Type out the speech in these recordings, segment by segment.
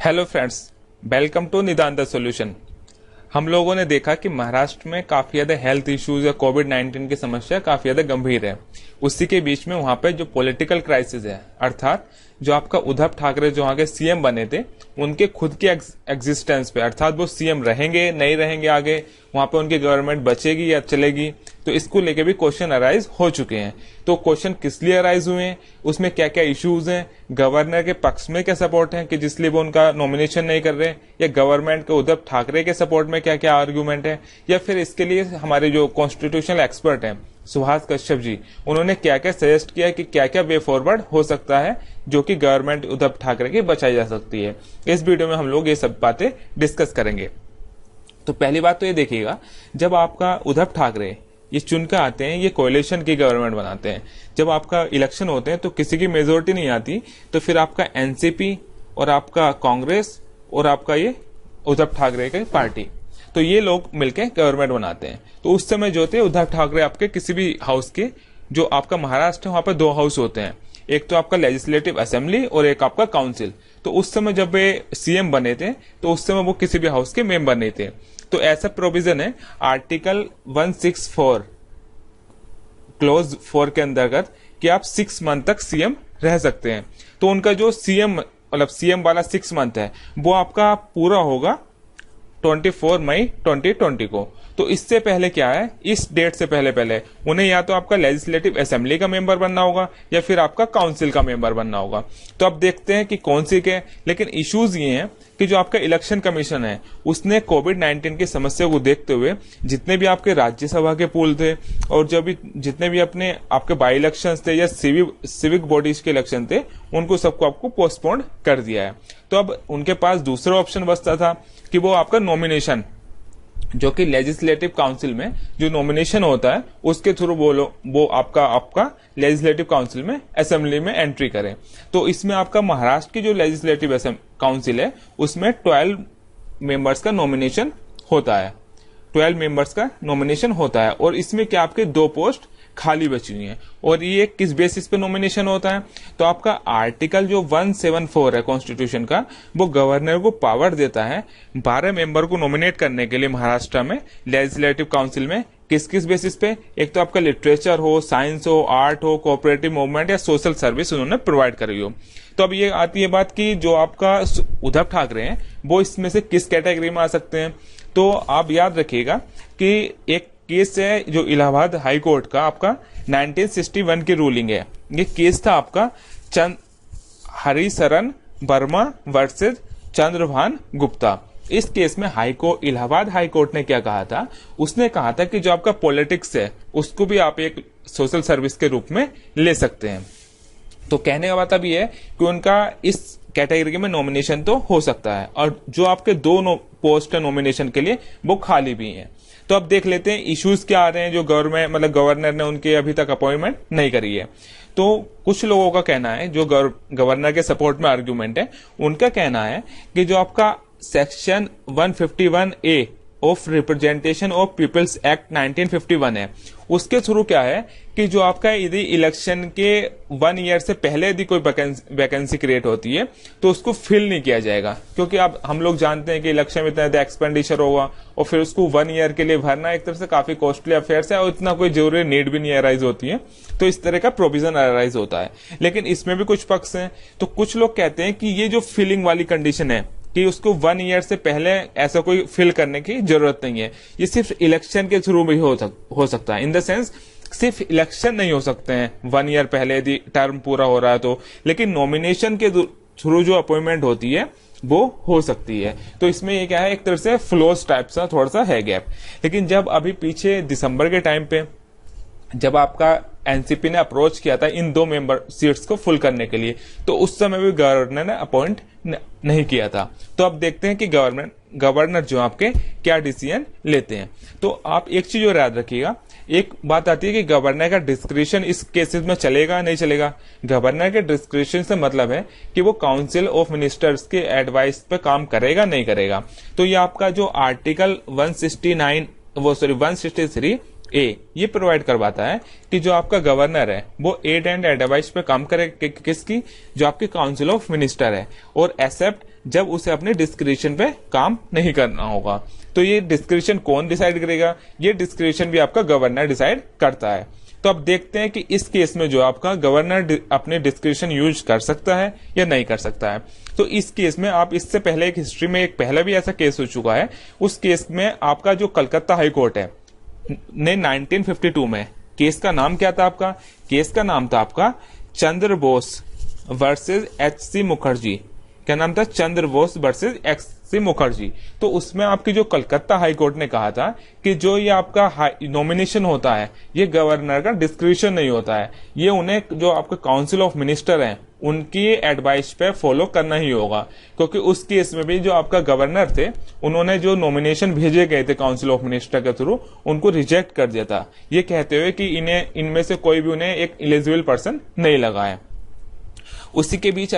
Hello friends, welcome to निदान the solution. हम लोगों ने देखा कि महाराष्ट्र में काफी ज्यादा हेल्थ इश्यूज या कोविड-19 की समस्या काफी ज्यादा गंभीर है। उसी के बीच में वहां पे जो पॉलिटिकल क्राइसिस है, अर्थात जो आपका उद्धव ठाकरे जो वहां के सीएम बने थे, उनके खुद के एग्जिस्टेंस पे, अर्थात वो सीएम रहेंगे नहीं रहेंगे, आगे वहां पे उनकी गवर्नमेंट बचेगी या चलेगी, तो इसको लेके भी क्वेश्चन अराइज हो चुके हैं। तो क्वेश्चन किस लिए अराइज हुए हैं, उसमें क्या क्या इश्यूज हैं, गवर्नर के पक्ष में क्या सपोर्ट है कि जिसलिए वो उनका नॉमिनेशन नहीं कर रहे, या गवर्नमेंट के उद्धव ठाकरे के सपोर्ट में क्या क्या आर्ग्यूमेंट है, या फिर इसके लिए हमारे जो कॉन्स्टिट्यूशनल एक्सपर्ट हैं सुभाष कश्यप जी, उन्होंने क्या क्या सजेस्ट किया कि क्या क्या वे फॉरवर्ड हो सकता है जो कि गवर्नमेंट उद्धव ठाकरे की बचाई जा सकती है। इस वीडियो में हम लोग ये सब बातें डिस्कस करेंगे। तो पहली बात तो ये देखिएगा, जब आपका उद्धव ठाकरे ये चुनकर आते हैं, ये कोalition की गवर्नमेंट बनाते हैं, जब आपका इलेक्शन होते हैं तो किसी की मेजोरिटी नहीं आती, तो फिर आपका एनसीपी और आपका कांग्रेस और आपका ये उद्धव ठाकरे की पार्टी, तो ये लोग मिलकर गवर्नमेंट बनाते हैं। तो उस समय जो थे उद्धव ठाकरे आपके किसी भी हाउस के, जो आपका महाराष्ट्र है वहां पर दो हाउस होते हैं, एक तो आपका लेजिस्लेटिव असेंबली और एक आपका काउंसिल। तो उस समय जब वे सीएम बने थे तो उस समय वो किसी भी हाउस के मेंबर नहीं थे। तो ऐसा प्रोविजन है आर्टिकल 164 क्लोज 4 के अंतर्गत कि आप 6 मंथ तक सीएम रह सकते हैं। तो उनका जो सीएम मतलब सीएम वाला 6 मंथ है वो आपका पूरा होगा 24 मई 2020 को। तो इससे पहले क्या है, इस डेट से पहले उन्हें या तो आपका लेजिस्लेटिव असेंबली का मेंबर बनना होगा या फिर आपका काउंसिल का मेंबर बनना होगा। तो अब देखते हैं कि कौन सी के, लेकिन इश्यूज ये हैं कि जो आपका इलेक्शन कमीशन है उसने कोविड-19 की समस्या को देखते हुए जितने भी आपके राज्यसभा के पूल थे और जो भी जितने भी अपने आपके बाई इलेक्शन थे या सिविक बॉडीज के इलेक्शन थे, उनको सबको आपको पोस्टपोन कर दिया है। तो अब उनके पास दूसरा ऑप्शन बचता था कि वो आपका नॉमिनेशन, जो कि लेजिस्लेटिव काउंसिल में जो नॉमिनेशन होता है उसके थ्रू वो आपका लेजिस्लेटिव काउंसिल में असेंबली में एंट्री करें। तो इसमें आपका महाराष्ट्र की जो लेजिस्लेटिव काउंसिल है उसमें 12 मेंबर्स का नॉमिनेशन होता है, 12 मेंबर्स का नॉमिनेशन होता है। और इसमें क्या आपके 2 पोस्ट खाली बची हुई हैं। और ये किस बेसिस पे नॉमिनेशन होता है, तो आपका आर्टिकल जो 174 है कॉन्स्टिट्यूशन का, वो गवर्नर को पावर देता है 12 मेंबर को नॉमिनेट करने के लिए महाराष्ट्र में लेजिस्लेटिव काउंसिल में। किस किस बेसिस पे, एक तो आपका लिटरेचर हो, साइंस हो, आर्ट हो, कोऑपरेटिव मूवमेंट या सोशल सर्विस उन्होंने प्रोवाइड करी हो। तो अब ये आती है बात कि जो आपका उद्धव ठाकरे हैं वो इसमें से किस कैटेगरी में आ सकते हैं। तो आप याद रखिएगा कि एक केस है जो इलाहाबाद हाई कोर्ट का आपका 1961 की रूलिंग है। ये केस था आपका हरिशरण वर्मा वर्सेस चंद्रभान गुप्ता। इस केस में इलाहाबाद हाई कोर्ट ने क्या कहा था, उसने कहा था कि जो आपका पॉलिटिक्स है उसको भी आप एक सोशल सर्विस के रूप में ले सकते हैं। तो कहने का बात अभी है कि उनका इस कैटेगरी में नॉमिनेशन तो हो सकता है, और जो आपके 2 पोस्ट है नॉमिनेशन के लिए वो खाली भी हैं। तो अब देख लेते हैं इश्यूज क्या आ रहे हैं जो गवर्नर ने उनके अभी तक अपॉइंटमेंट नहीं करी है। तो कुछ लोगों का कहना है, जो गवर्नर के सपोर्ट में आर्ग्यूमेंट है, उनका कहना है कि जो आपका section 151A of representation of people's act 1951 है, उसके थ्रू क्या है कि जो आपका यदि इलेक्शन के 1 ईयर से पहले यदि कोई वैकेंसी क्रिएट होती है तो उसको फिल नहीं किया जाएगा, क्योंकि अब हम लोग जानते हैं कि इलेक्शन में इतना ज्यादा एक्सपेंडिचर होगा और फिर उसको 1 ईयर के लिए भरना एक तरह से काफी कॉस्टली अफेयर्स है और इतना कोई जरूरी नीड भी नहीं अराइज होती है। तो इस तरह का प्रोविजन अराइज होता है, लेकिन इसमें भी कुछ पक्ष हैं। तो कुछ लोग कहते हैं कि ये जो फिलिंग वाली कंडीशन है कि उसको 1 ईयर से पहले ऐसा कोई फिल करने की जरूरत नहीं है, ये सिर्फ इलेक्शन के थ्रू भी हो सकता है। इन द सेंस सिर्फ इलेक्शन नहीं हो सकते हैं 1 ईयर पहले यदि टर्म पूरा हो रहा है तो, लेकिन नॉमिनेशन के थ्रू जो अपॉइंटमेंट होती है वो हो सकती है। तो इसमें ये क्या है, एक तरह से फ्लोज टाइप सा थोड़ा सा है गैप। लेकिन जब अभी पीछे दिसंबर के टाइम पे जब आपका एनसीपी ने अप्रोच किया था इन 2 मेंबर सीट्स को फुल करने के लिए, तो उस समय भी गवर्नर ने अपॉइंट नहीं किया था। तो अब देखते हैं कि गवर्नर जो आपके क्या डिसीजन लेते हैं। तो आप एक चीज और याद रखिएगा, एक बात आती है कि गवर्नर का डिस्क्रिप्शन इस केसेस में चलेगा नहीं चलेगा। गवर्नर के डिस्क्रिप्शन से मतलब है कि वो काउंसिल ऑफ मिनिस्टर्स के एडवाइस पे काम करेगा नहीं करेगा। तो ये आपका जो आर्टिकल 163 ये प्रोवाइड करवाता है कि जो आपका गवर्नर है वो एड एंड एडवाइस पे काम करे किसकी, जो आपकी काउंसिल ऑफ मिनिस्टर है, और एक्सेप्ट जब उसे अपने डिस्क्रिप्शन पे काम नहीं करना होगा। तो ये डिस्क्रिप्शन कौन डिसाइड करेगा? ये डिस्क्रिप्शन भी आपका गवर्नर डिसाइड करता है। तो अब देखते हैं कि इस केस में जो आपका गवर्नर अपने डिस्क्रिप्शन यूज कर सकता है या नहीं कर सकता है। तो इस केस में आप इससे पहले एक हिस्ट्री में एक पहले भी ऐसा केस हो चुका है। उस केस में आपका जो कलकत्ता हाई कोर्ट है ने 1952 में, केस का नाम क्या था आपका? केस का नाम था आपका चंद्र बोस वर्सेस एच.सी. मुखर्जी। क्या नाम था? चंद्र बोस वर्सेस एच.सी. मुखर्जी। तो उसमें आपकी जो कलकत्ता हाई कोर्ट ने कहा था कि जो ये आपका नॉमिनेशन होता है ये गवर्नर का डिस्क्रिप्शन नहीं होता है, ये उन्हें जो आपका काउंसिल ऑफ मिनिस्टर हैं उनकी एडवाइस पे फॉलो करना ही होगा। क्योंकि उस केस में भी जो आपका गवर्नर थे उन्होंने जो नॉमिनेशन भेजे गए थे काउंसिल ऑफ मिनिस्टर के थ्रू कुछ रिजेक्ट कर दिया था, ये कहते हुए कि इनमें से कोई भी उन्हें एक एलिजिबल पर्सन नहीं लगा है। उसी के बीच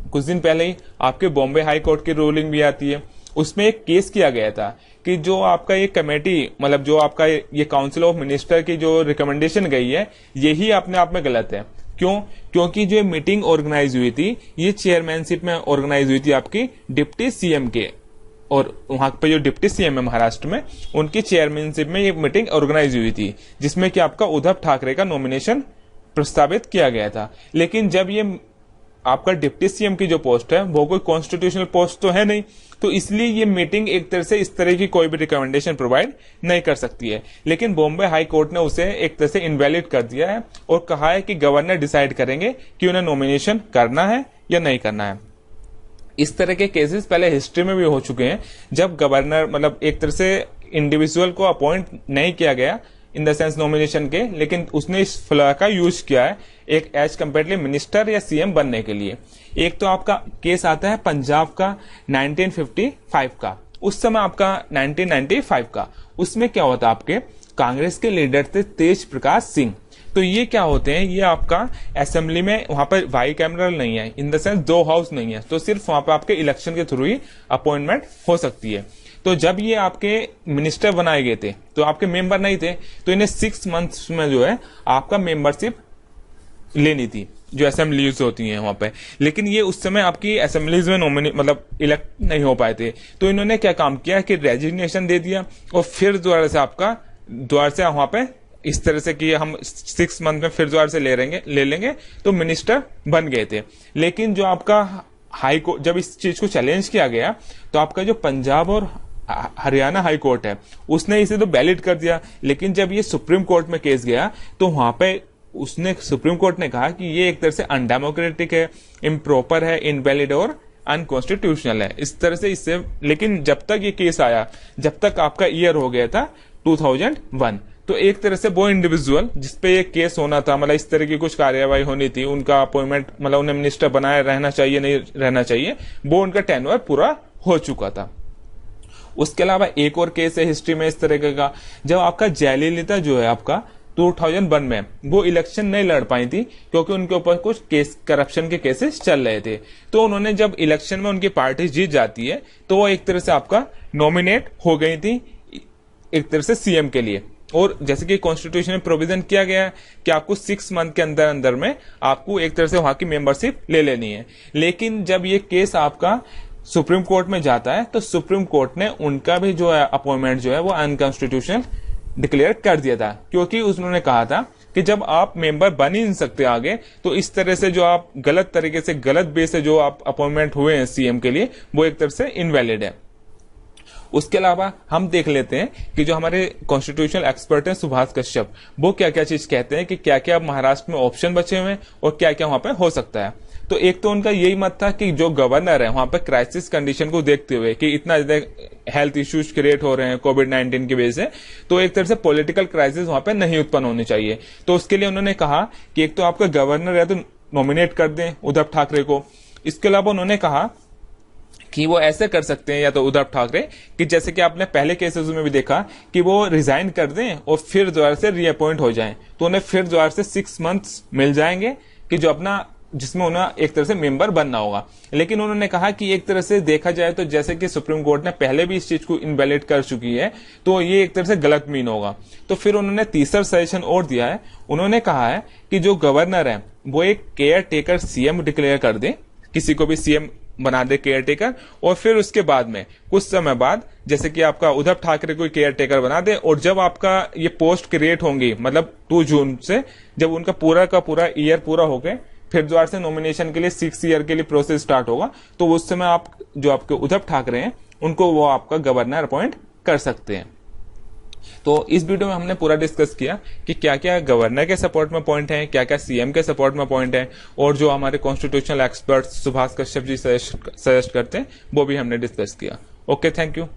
कुछ दिन पहले ही आपके बॉम्बे हाई कोर्ट की रूलिंग भी आती है। उसमें एक केस किया गया था कि जो आपका ये कमेटी मतलब जो आपका ये काउंसिल ऑफ मिनिस्टर की जो रिकमेंडेशन गई है यही अपने आप में गलत है। क्यों? क्योंकि जो मीटिंग ऑर्गेनाइज हुई थी ये चेयरमैनशिप में ऑर्गेनाइज हुई थी आपकी डिप्टी सीएम के, और वहां पे जो डिप्टी सीएम है महाराष्ट्र में उनकी चेयरमैनशिप में ये मीटिंग ऑर्गेनाइज हुई थी, जिसमें कि आपका उद्धव ठाकरे का नॉमिनेशन प्रस्तावित किया गया था। लेकिन जब ये आपका डिप्टी सीएम की जो पोस्ट है वो कोई कॉन्स्टिट्यूशनल पोस्ट तो है नहीं, तो इसलिए ये मीटिंग एक तरह से इस तरह की कोई भी रिकमेंडेशन प्रोवाइड नहीं कर सकती है। लेकिन बॉम्बे हाई कोर्ट ने उसे एक तरह से इनवैलिड कर दिया है और कहा है कि गवर्नर डिसाइड करेंगे कि उन्हें नॉमिनेशन करना है या नहीं करना है। इस तरह के केसेस पहले हिस्ट्री में भी हो चुके हैं, जब गवर्नर मतलब एक तरह से इंडिविजुअल को अपॉइंट नहीं किया गया इन द सेंस नॉमिनेशन के, लेकिन उसने इस फ्लॉ का यूज किया है एक एज कंपेरेटली मिनिस्टर या सीएम बनने के लिए। एक तो आपका केस आता है पंजाब का 1955 का, उस समय आपका 1995 का। उसमें क्या होता है, आपके कांग्रेस के लीडर थे तेज प्रकाश सिंह। तो ये क्या होते हैं, ये आपका असेंबली में वहां पर बाई कैमरल नहीं है, इन द सेंस दो हाउस नहीं है, तो सिर्फ वहां पर आपके इलेक्शन के थ्रू ही अपॉइंटमेंट हो सकती है। तो जब ये आपके मिनिस्टर बनाए गए थे तो आपके मेंबर नहीं थे, तो इन्हें 6 मंथ्स में जो है आपका मेंबरशिप लेनी थी जो असेंबलीज होती हैं वहां पे। लेकिन ये उस समय आपकी असेंबलीज में मतलब इलेक्ट नहीं हो पाए थे, तो इन्होंने क्या काम किया कि रेजिग्नेशन दे दिया और फिर दोबारा से वहां पे इस तरह से कि हम 6 मंथ में फिर दोबारा से ले लेंगे, तो मिनिस्टर बन गए थे। लेकिन जो आपका हाई कोर्ट जब इस चीज को चैलेंज किया गया तो आपका जो पंजाब और हरियाणा हाई कोर्ट है उसने इसे तो वैलिड कर दिया। लेकिन जब ये सुप्रीम कोर्ट में केस गया तो वहां पे सुप्रीम कोर्ट ने कहा कि ये एक तरह से अनडेमोक्रेटिक है, इम्प्रॉपर है, इनवैलिड और अनकॉन्स्टिट्यूशनल है, इस तरह से इससे। लेकिन जब तक ये केस आया, जब तक आपका ईयर हो गया था 2001, तो एक तरह से वो इंडिविजुअल जिसपे ये केस होना था, मतलब इस तरह की कुछ कार्यवाही होनी थी, उनका अपॉइंटमेंट मतलब उन्हें मिनिस्टर बनाए रहना चाहिए नहीं रहना चाहिए, वो उनका टेन्योर पूरा हो चुका था। उसके अलावा एक और केस है हिस्ट्री में इस तरह का, जब आपका जयललिता जो है आपका 2001 में वो इलेक्शन नहीं लड़ पाई थी क्योंकि उनके ऊपर कुछ केस करप्शन के केसेस चल रहे थे। तो उन्होंने जब इलेक्शन में उनकी पार्टी जीत जाती है तो वो एक तरह से आपका नॉमिनेट हो गई थी एक तरह से सीएम के लिए। और जैसे कि कॉन्स्टिट्यूशन में प्रोविजन किया गया है कि आपको 6 मंथ के अंदर अंदर में आपको एक तरह से वहां की मेंबरशिप ले लेनी है। लेकिन जब ये केस आपका सुप्रीम कोर्ट में जाता है तो सुप्रीम कोर्ट ने उनका भी जो है अपॉइंटमेंट जो है वो अनकॉन्स्टिट्यूशनल डिक्लेयर कर दिया था, क्योंकि उन्होंने कहा था कि जब आप मेंबर बन ही नहीं सकते आगे, तो इस तरह से जो आप गलत तरीके से गलत बेस से जो आप अपॉइंटमेंट हुए हैं सीएम के लिए वो एक तरह से इनवैलिड है। उसके अलावा हम देख लेते हैं कि जो हमारे कॉन्स्टिट्यूशनल एक्सपर्ट हैं सुभाष कश्यप, वो क्या क्या चीज कहते हैं कि क्या क्या महाराष्ट्र में ऑप्शन बचे हुए हैं और क्या क्या वहां पे हो सकता है। तो एक तो उनका यही मत था कि जो गवर्नर है वहां पर क्राइसिस कंडीशन को देखते हुए कि इतना ज्यादा हेल्थ इश्यूज क्रिएट हो रहे हैं कोविड-19 की वजह से, तो एक तरह से पॉलिटिकल क्राइसिस वहां पर नहीं उत्पन्न होनी चाहिए। तो उसके लिए उन्होंने कहा कि एक तो आपका गवर्नर है तो नॉमिनेट कर दें उद्धव ठाकरे को। इसके अलावा उन्होंने कहा कि वो ऐसे कर सकते हैं या तो उद्धव ठाकरे कि जैसे कि आपने पहले केसेस में भी देखा कि वो रिजाइन कर दें और फिर दोबारा से रीअपॉइंट हो जाएं, तो उन्हें फिर दोबारा से 6 मंथ्स मिल जाएंगे कि जो अपना जिसमें उन्हें एक तरह से मेंबर बनना होगा। लेकिन उन्होंने कहा कि एक तरह से देखा जाए तो जैसे कि सुप्रीम कोर्ट ने पहले भी इस चीज को इनवैलिड कर चुकी है, तो ये एक तरह से गलत मीन होगा। तो फिर उन्होंने तीसरा सजेशन और दिया है, उन्होंने कहा है कि जो गवर्नर है वो एक केयर टेकर सीएम डिक्लेयर कर दे किसी को भी सीएम बना दे केयर टेकर, और फिर उसके बाद में कुछ समय बाद जैसे कि आपका उद्धव ठाकरे को केयर टेकर बना दे, और जब आपका ये पोस्ट क्रिएट होंगी मतलब 2 जून से, जब उनका पूरा का पूरा ईयर पूरा हो गए, फिर दोबारा से नॉमिनेशन के लिए 6 ईयर के लिए प्रोसेस स्टार्ट होगा, तो उस समय आप जो आपके उद्धव ठाकरे हैं उनको वो आपका गवर्नर अपॉइंट कर सकते हैं। तो इस वीडियो में हमने पूरा डिस्कस किया कि क्या क्या गवर्नर के सपोर्ट में पॉइंट है, क्या क्या सीएम के सपोर्ट में पॉइंट है, और जो हमारे constitutional expert Subhash Kashyap ji suggest करते हैं वो भी हमने डिस्कस किया। Okay, thank you.